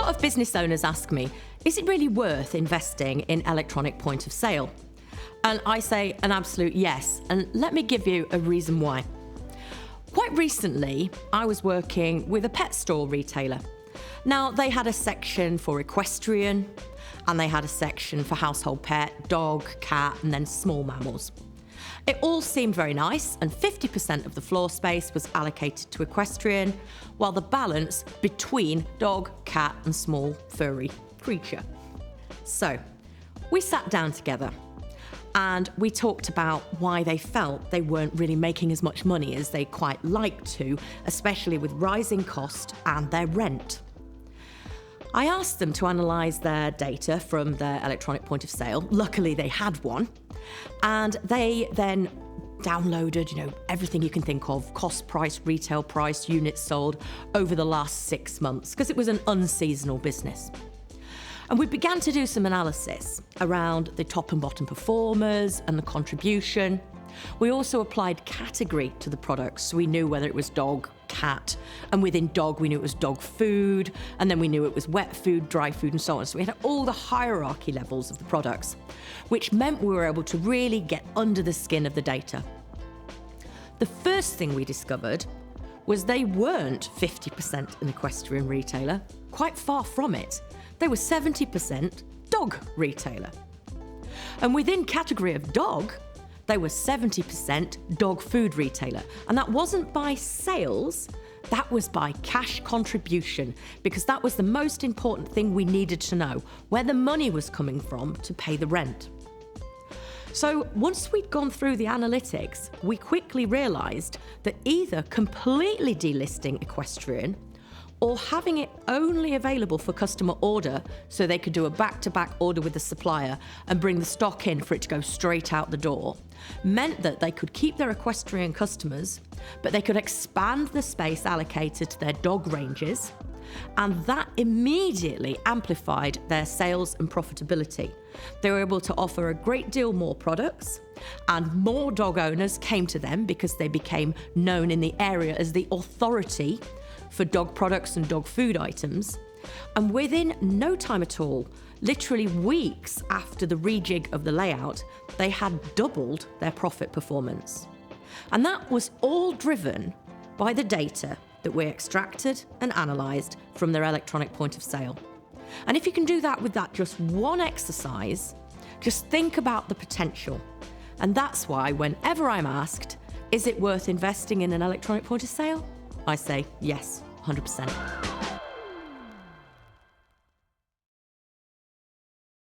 lot of business owners ask me, is it really worth investing in electronic point of sale? And I say an absolute yes, and let me give you a reason why. Quite recently, I was working with a pet store retailer. Now, they had a section for equestrian, and they had a section for household pet, dog, cat, and then small mammals. It all seemed very nice, and 50% of the floor space was allocated to equestrian, while the balance between dog, cat, and small furry creature. So, we sat down together and we talked about why they felt they weren't really making as much money as they quite liked to, especially with rising cost and their rent. I asked them to analyse their data from their electronic point of sale. Luckily, they had one. And they then downloaded, everything you can think of, cost price, retail price, units sold over the last 6 months, because it was an unseasonal business. And we began to do some analysis around the top and bottom performers and the contribution. We also applied category to the products, so we knew whether it was dog, cat, and within dog we knew it was dog food, and then we knew it was wet food, dry food, and so on. So we had all the hierarchy levels of the products, which meant we were able to really get under the skin of the data. The first thing we discovered was they weren't 50% an equestrian retailer, quite far from it. They were 70% dog retailer. And within category of dog, they were 70% dog food retailer. And that wasn't by sales, that was by cash contribution, because that was the most important thing we needed to know, where the money was coming from to pay the rent. So once we'd gone through the analytics, we quickly realised that either completely delisting equestrian or having it only available for customer order so they could do a back-to-back order with the supplier and bring the stock in for it to go straight out the door, meant that they could keep their equestrian customers, but they could expand the space allocated to their dog ranges, and that immediately amplified their sales and profitability. They were able to offer a great deal more products, and more dog owners came to them because they became known in the area as the authority for dog products and dog food items. And within no time at all, literally weeks after the rejig of the layout, they had doubled their profit performance. And that was all driven by the data that we extracted and analysed from their electronic point of sale. And if you can do that with that just one exercise, just think about the potential. And that's why whenever I'm asked, is it worth investing in an electronic point of sale? I say yes, 100%.